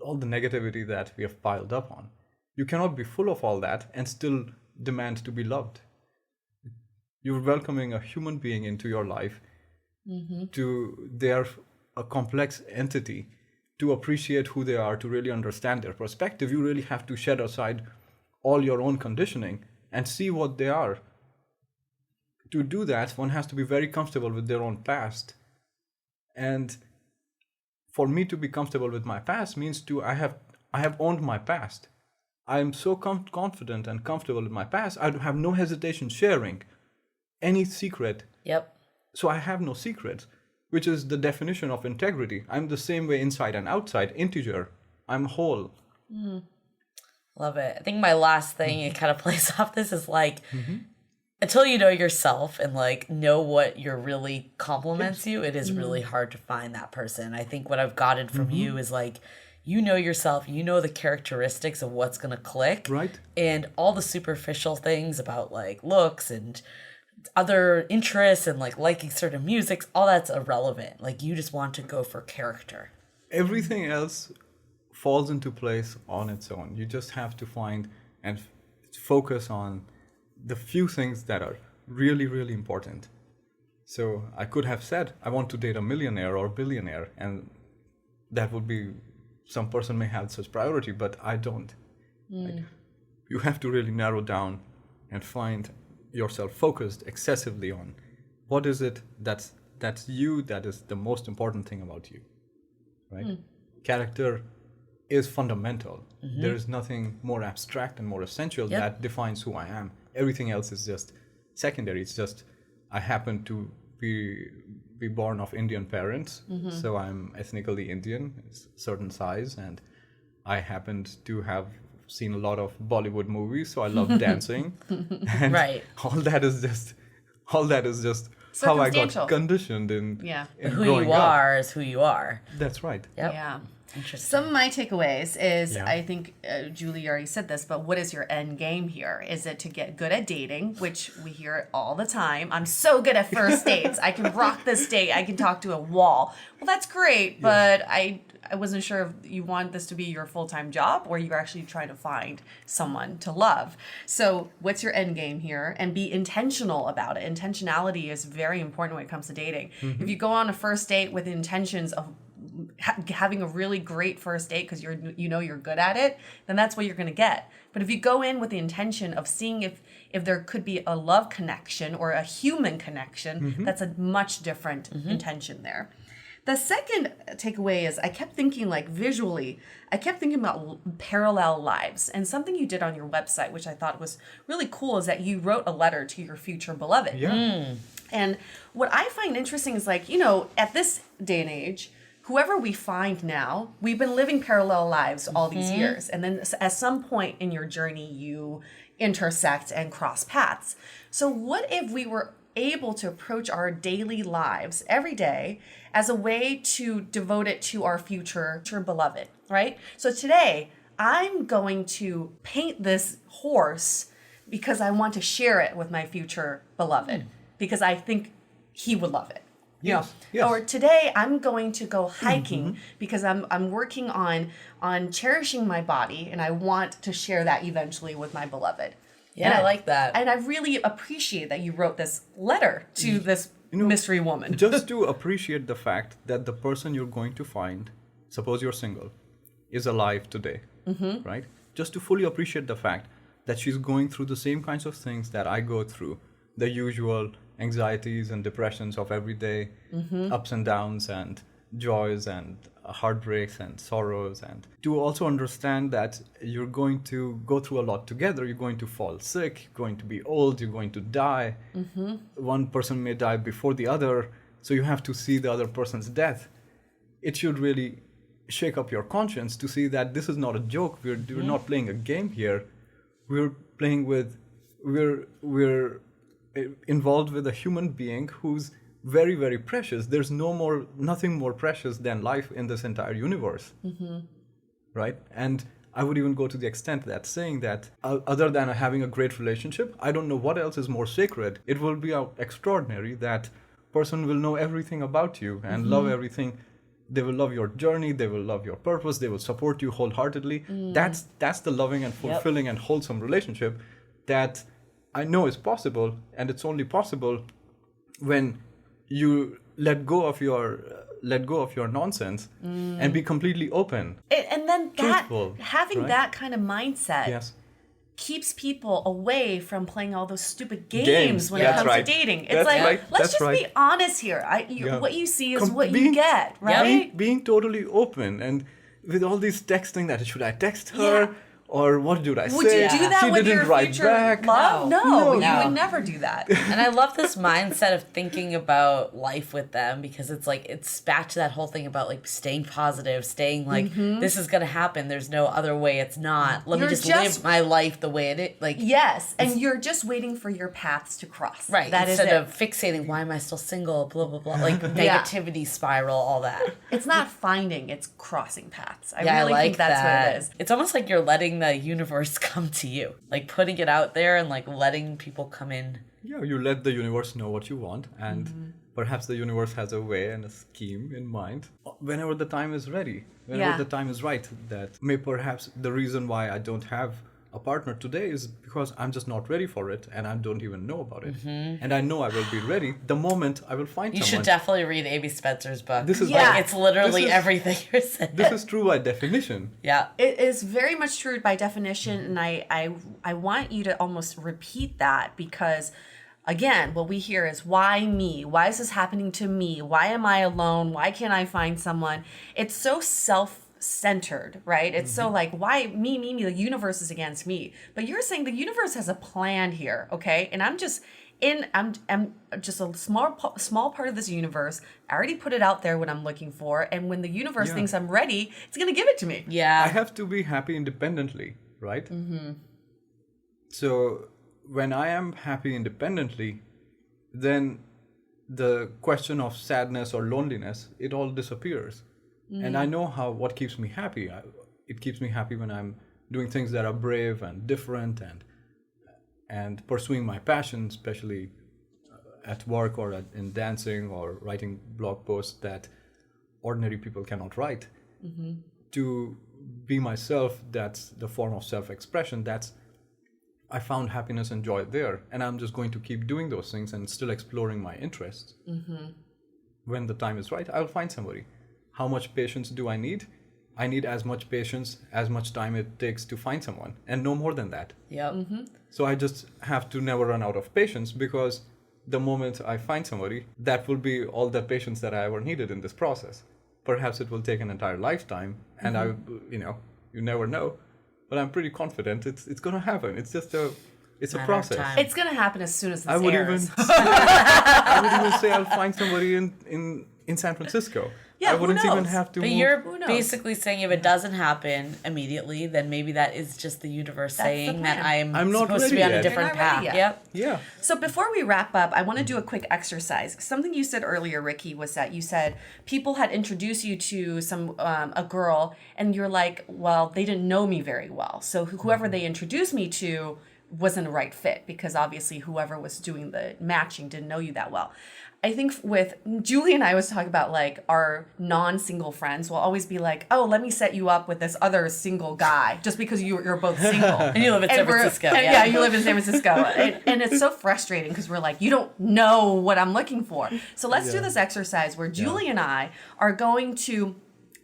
all the negativity that we have piled up on. You cannot be full of all that and still demand to be loved. You're welcoming a human being into your life. They are a complex entity. To appreciate who they are, to really understand their perspective, you really have to shed aside all your own conditioning and see what they are. To do that, one has to be very comfortable with their own past. And for me to be comfortable with my past means I have owned my past. I am so confident and comfortable with my past, I have no hesitation sharing any secret. So I have no secrets, which is the definition of integrity. I'm the same way inside and outside, integer. I'm whole. Love it. I think my last thing, it kind of plays off this, is like, until you know yourself and like know what really complements you, it is really hard to find that person. I think what I've gotten from you is like, you know yourself, you know the characteristics of what's going to click. Right. And all the superficial things about like looks and other interests and like liking certain musics, all that's irrelevant. Like, you just want to go for character. Everything else falls into place on its own. You just have to find and focus on the few things that are really, really important. So I could have said, I want to date a millionaire or billionaire, and that would be, some person may have such priority, but I don't. Like, you have to really narrow down and find yourself focused excessively on what is it that's you, that is the most important thing about you, right? Character is fundamental. There is nothing more abstract and more essential that defines who I am. Everything else is just secondary. It's just, I happen to be born of Indian parents, so I'm ethnically Indian, certain size, and I happened to have seen a lot of Bollywood movies, so I love dancing. And all that is just how I circumstantial. got conditioned in, Yeah. in Who growing you up. are is who you are. That's right. Yep. Yeah. Interesting. Some of my takeaways is, Yeah. I think Julie already said this, but what is your end game here? Is it to get good at dating, which we hear it all the time? I'm so good at first dates. I can rock this date. I can talk to a wall. Well, that's great, but I wasn't sure if you want this to be your full-time job or you're actually trying to find someone to love. So what's your end game here? And be intentional about it. Intentionality is very important when it comes to dating. If you go on a first date with intentions of having a really great first date because you're good at it, then that's what you're going to get. But if you go in with the intention of seeing if there could be a love connection or a human connection, that's a much different intention there. The second takeaway is I kept thinking like visually, I kept thinking about parallel lives, and something you did on your website, which I thought was really cool, is that you wrote a letter to your future beloved. Yeah. And what I find interesting is like, at this day and age, whoever we find now, we've been living parallel lives all these years. And then at some point in your journey, you intersect and cross paths. So what if we were able to approach our daily lives every day as a way to devote it to our future beloved, right? So today, I'm going to paint this horse because I want to share it with my future beloved because I think he would love it. Yes. Yes. Or today I'm going to go hiking because I'm working on cherishing my body and I want to share that eventually with my beloved. Yeah, And I like that. And I really appreciate that you wrote this letter to this mystery woman. Just to appreciate the fact that the person you're going to find, suppose you're single, is alive today, right? Just to fully appreciate the fact that she's going through the same kinds of things that I go through, the usual anxieties and depressions of every day, ups and downs and joys and heartbreaks and sorrows, and to also understand that you're going to go through a lot together. You're going to fall sick, you're going to be old, you're going to die. One person may die before the other, so you have to see the other person's death. It should really shake up your conscience to see that this is not a joke. We're not playing a game here. We're involved with a human being who's very, very precious. There's nothing more precious than life in this entire universe, right? And I would even go to the extent that saying that other than having a great relationship, I don't know what else is more sacred. It will be extraordinary that person will know everything about you and love everything. They will love your journey. They will love your purpose. They will support you wholeheartedly. That's the loving and fulfilling and wholesome relationship that I know is possible, and it's only possible when you let go of your nonsense and be completely open. And then Truthful, having right? that kind of mindset Yes. keeps people away from playing all those stupid games when it That's comes right. to dating. It's That's like, right. let's That's just right. be honest here. What you see is what you Being- get, right? Being totally open, and with all these texting that should I text her or what should I Would say? you do that She with didn't your write future back. love? No, No. you would never do that. And I love this mindset of thinking about life with them because it's like it's back to that whole thing about like staying positive, staying like this is gonna happen. There's no other way. It's not. Let me You're just just- live my life the way it is. Like Yes, and you're just waiting for your paths to cross. right. That is instead it. of fixating why am I still single? Blah blah blah. Like negativity spiral, all that. It's not finding; it's crossing paths. I Yeah, really I like think that's that. what it is. It's almost like you're letting the universe come to you, like putting it out there and like letting people come in. Yeah, you let the universe know what you want, and perhaps the universe has a way and a scheme in mind whenever the time is ready, whenever the time is right. That may perhaps the reason why I don't have a partner today is because I'm just not ready for it, and I don't even know about it. And I know I will be ready the moment I will find You someone. should definitely read Amy Spencer's book. This is Yeah. like it's literally this is- everything you're saying. This is true by definition. Yeah. It is very much true by definition, and I want you to almost repeat that because, again, what we hear is why me? Why is this happening to me? Why am I alone? Why can't I find someone? It's so self-centered, right? It's so like why me? The universe is against me. But you're saying the universe has a plan here, okay? And I'm just a small part of this universe. I already put it out there what I'm looking for, and when the universe Yeah. thinks I'm ready, it's gonna give it to me. Yeah. I have to be happy independently, right? So when I am happy independently, then the question of sadness or loneliness, it all disappears. And I know what keeps me happy. It keeps me happy when I'm doing things that are brave and different and pursuing my passion, especially at work or in dancing or writing blog posts that ordinary people cannot write. To be myself, that's the form of self-expression. I found happiness and joy there, and I'm just going to keep doing those things and still exploring my interests. When the time is right, I'll find somebody. How much patience do I need? I need as much patience, as much time it takes to find someone, and no more than that. Yep. So I just have to never run out of patience, because the moment I find somebody, that will be all the patience that I ever needed in this process. Perhaps it will take an entire lifetime, and you never know. But I'm pretty confident it's going to happen. It's just a process. It's going to happen as soon as this I would airs. I would even say I'll find somebody in San Francisco. Yeah, I wouldn't who knows? even have to But move. you're knows? basically saying if it doesn't happen immediately, then maybe that is just the universe That's the saying plan. that I'm not supposed to be ready on a yet. different You're not ready path. yet. Yep. Yeah. So before we wrap up, I want to do a quick exercise. Something you said earlier, Ricky, was that you said people had introduced you to a girl, and you're like, well, they didn't know me very well. So whoever they introduced me to wasn't a right fit, because obviously whoever was doing the matching didn't know you that well. I think with Julie and I was talking about, like, our non-single friends will always be like, oh, let me set you up with this other single guy just because you're both single. And you live in San Francisco. Yeah, you live in San Francisco. And it's so frustrating because we're like, you don't know what I'm looking for. So let's do this exercise where Julie and I are going to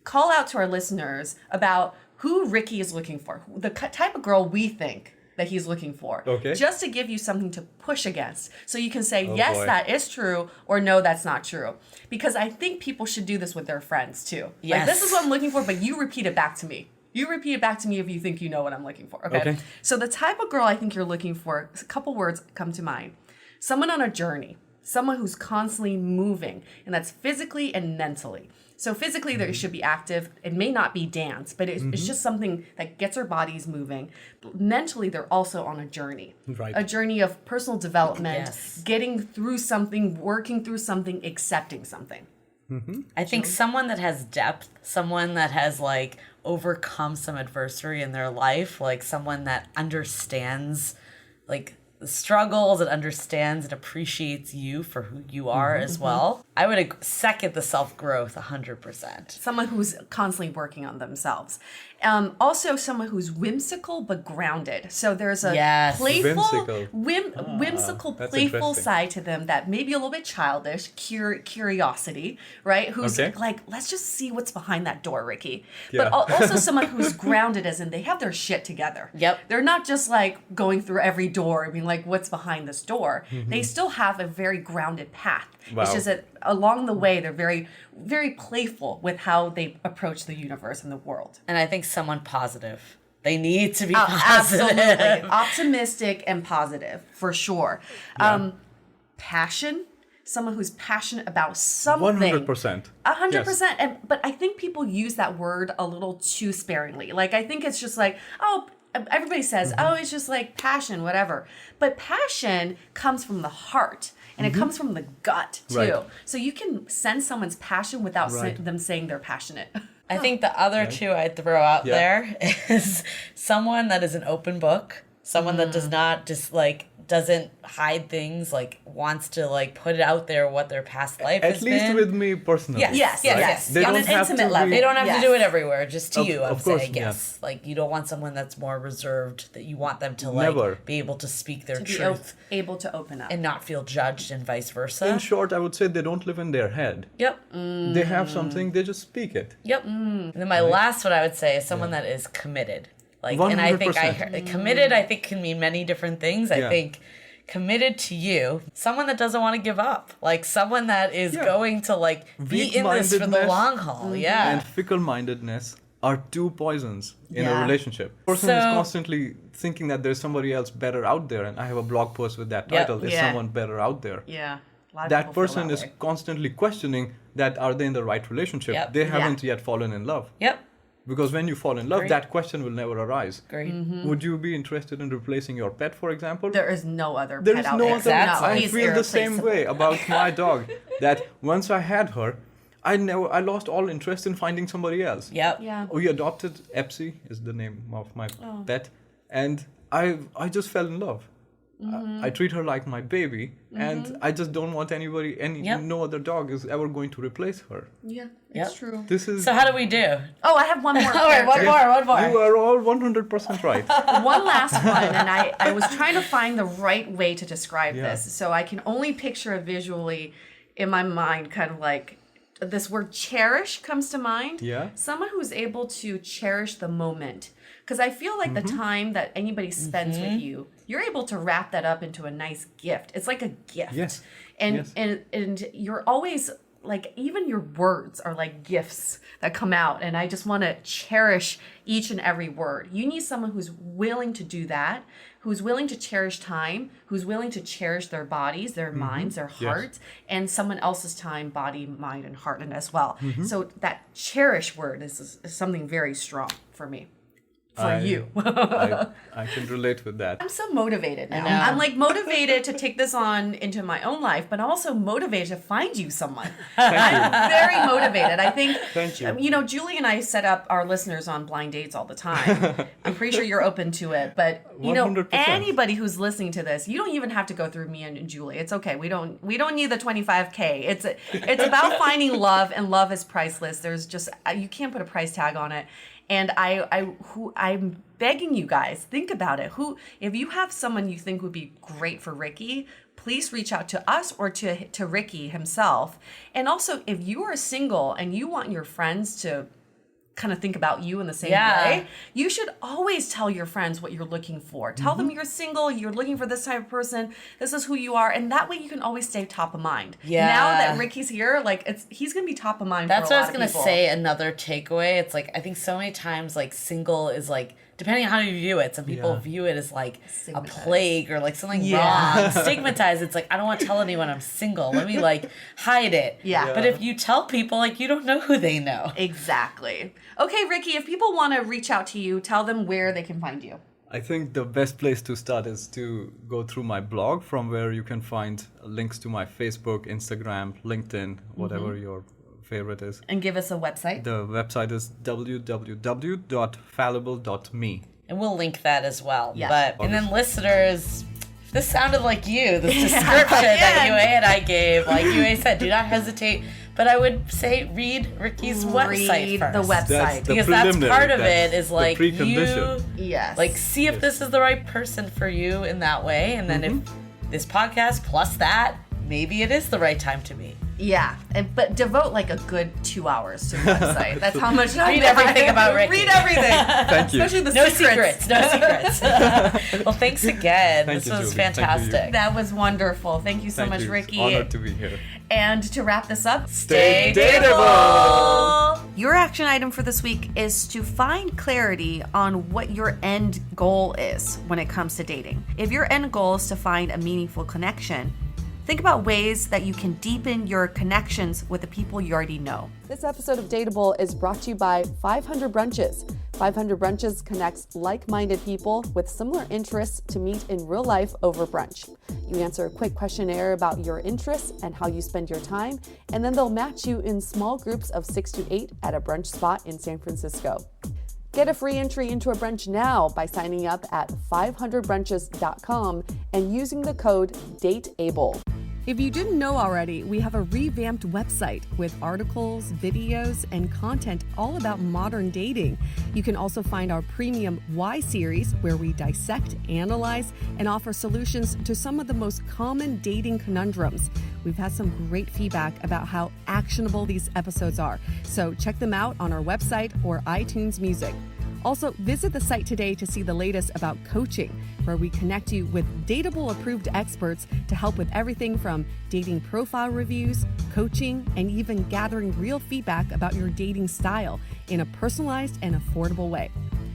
call out to our listeners about who Ricky is looking for, the type of girl we think that he's looking for. Okay. Just to give you something to push against. So you can say, yes, boy. that is true, or no, that's not true. Because I think people should do this with their friends too. Yes. Like, this is what I'm looking for, but you repeat it back to me. You repeat it back to me if you think you know what I'm looking for. Okay. So the type of girl I think you're looking for, a couple words come to mind. Someone on a journey. Someone who's constantly moving, and that's physically and mentally. So physically, they should be active. It may not be dance, but it's just something that gets our bodies moving. Mentally, they're also on a journey. Right. A journey of personal development, Yes. getting through something, working through something, accepting something. I think someone that has depth, someone that has like overcome some adversity in their life, like someone that understands like the struggles and understands and appreciates you for who you are as well. I would second the self-growth 100%. Someone who's constantly working on themselves. Also, someone who's whimsical but grounded. So there's a Yes. playful, Whimsical. whimsical, that's playful interesting. side to them that may be a little bit childish, curiosity, right? Who's Okay. like, let's just see what's behind that door, Ricky. Yeah. But also someone who's grounded, as in they have their shit together. Yep. They're not just like going through every door and being like, what's behind this door? They still have a very grounded path. Wow. It's just that along the way, they're very, very playful with how they approach the universe and the world. And I think someone positive. They need to be Oh, positive. absolutely. Optimistic and positive, for sure. Passion. Someone who's passionate about something. 100%. 100%. But I think people use that word a little too sparingly. Like, I think it's just like, oh, everybody says, oh, it's just like passion, whatever. But passion comes from the heart. And it comes from the gut, too. Right. So you can sense someone's passion without Right. them saying they're passionate. I think the other two I'd throw out Yeah. there is someone that is an open book, someone that does not just like doesn't hide things, like wants to like put it out there what their past life At has least been. with me personally. Yes. They On don't an have intimate to level. be- They don't have Yes. to do it everywhere, just to you, I'm of course, saying, yes. Like, you don't want someone that's more reserved, that you want them to, like, Never. be able to speak their To be truth able to open up. and not feel judged and vice versa. In short, I would say they don't live in their head. Yep. They have something, they just speak it. Yep. And then my last one I would say is someone that is committed. Like, and I think 100%. Committed, I think, can mean many different things. I Yeah. think committed to you, someone that doesn't want to give up, like someone that is going to like be in this for the Weak-mindedness long haul. Yeah. And fickle-mindedness are two poisons in Yeah. a relationship. Person is So- constantly thinking that there's somebody else better out there, and I have a blog post with that Yep. title, is Yeah. someone better out there. Yeah. A lot of That people feel person that is way. constantly questioning that are they in the right relationship? Yep. They haven't yet fallen in love. Yep. Because when you fall in love, that question will never arise. Great. Would you be interested in replacing your pet, for example? There is no other There pet is out no there. other. Exactly. I He's feel the same irreplaceable. way about my dog. That once I had her, I lost all interest in finding somebody else. Yep. Yeah. We adopted Epsy, is the name of my pet, and I just fell in love. I treat her like my baby, and I just don't want no other dog is ever going to replace her. Yeah, Yep. it's true. This is So how do we do? Oh, I have one more. All right, one character. more. you are all 100% right. One last one, and I was trying to find the right way to describe Yeah. this, so I can only picture it visually in my mind, kind of like this word cherish comes to mind. Yeah. Someone who's able to cherish the moment. Because I feel like the time that anybody spends with you, you're able to wrap that up into a nice gift. It's like a gift. Yes. And Yes. and you're always like, even your words are like gifts that come out, and I just want to cherish each and every word. You need someone who's willing to do that, who's willing to cherish time, who's willing to cherish their bodies, their minds, their hearts, and someone else's time, body, mind, and heart as well. So that cherish word is something very strong for me. For you. I can relate with that. I'm so motivated now. I know. I'm like motivated to take this on into my own life, but also motivated to find you someone. I'm very motivated. I think, Thank you. Julie and I set up our listeners on blind dates all the time. I'm pretty sure you're open to it, but 100%. anybody who's listening to this, you don't even have to go through me and Julie. It's okay. We don't need the 25K. It's about finding love, and love is priceless. There's just, you can't put a price tag on it. And I'm begging you guys, think about it. If you have someone you think would be great for Ricky, please reach out to us or to Ricky himself. And also, if you are single and you want your friends to kind of think about you in the same way, you should always tell your friends what you're looking for. Tell them you're single, you're looking for this type of person, this is who you are, and that way you can always stay top of mind. Yeah. Now that Ricky's here, he's gonna be top of mind. That's for a what I lot was going of to people. say. Another takeaway. It's like, I think so many times, like, single is like, depending on how you view it, some people view it as like a Stigmatized. plague or like something wrong. Stigmatized. It's like, I don't want to tell anyone I'm single. Let me like hide it. Yeah. But if you tell people, like, you don't know who they know. Exactly. Okay, Ricky, if people want to reach out to you, tell them where they can find you. I think the best place to start is to go through my blog, from where you can find links to my Facebook, Instagram, LinkedIn, whatever your favorite is. And give us a website. The website is www.fallible.me. And we'll link that as well. Yes. And then listeners, if this sounded like you, this description that Yue and I gave, like Yue said, do not hesitate. But I would say read Ricky's website Read first. the website. That's the Because that's preliminary, part of that's it is the like you, precondition. Yes. like, see if this is the right person for you in that way. And then if this podcast plus that, maybe it is the right time to meet. Yeah, but devote like a good 2 hours to the website. That's how much time. Read everything about Ricky. Read everything. Thank you. Especially the No secrets. secrets. Well, thanks again. Thank this you, was Julie. Thank you. fantastic. That was wonderful. Thank you so Thank much, you. Ricky. It's honored to be here. And to wrap this up, Stay dateable. Your action item for this week is to find clarity on what your end goal is when it comes to dating. If your end goal is to find a meaningful connection, think about ways that you can deepen your connections with the people you already know. This episode of Dateable is brought to you by 500 Brunches. 500 Brunches connects like-minded people with similar interests to meet in real life over brunch. You answer a quick questionnaire about your interests and how you spend your time, and then they'll match you in small groups of 6 to 8 at a brunch spot in San Francisco. Get a free entry into a brunch now by signing up at 500brunches.com and using the code DATEABLE. If you didn't know already, we have a revamped website with articles, videos, and content all about modern dating. You can also find our premium Why series, where we dissect, analyze, and offer solutions to some of the most common dating conundrums. We've had some great feedback about how actionable these episodes are, so check them out on our website or iTunes Music. Also, visit the site today to see the latest about coaching, where we connect you with Dateable approved experts to help with everything from dating profile reviews, coaching, and even gathering real feedback about your dating style in a personalized and affordable way.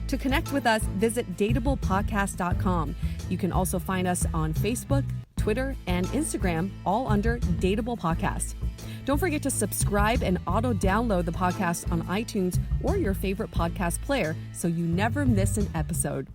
To connect with us, visit dateablepodcast.com. You can also find us on Facebook, Twitter, and Instagram, all under Dateable Podcast. Don't forget to subscribe and auto-download the podcast on iTunes or your favorite podcast player so you never miss an episode.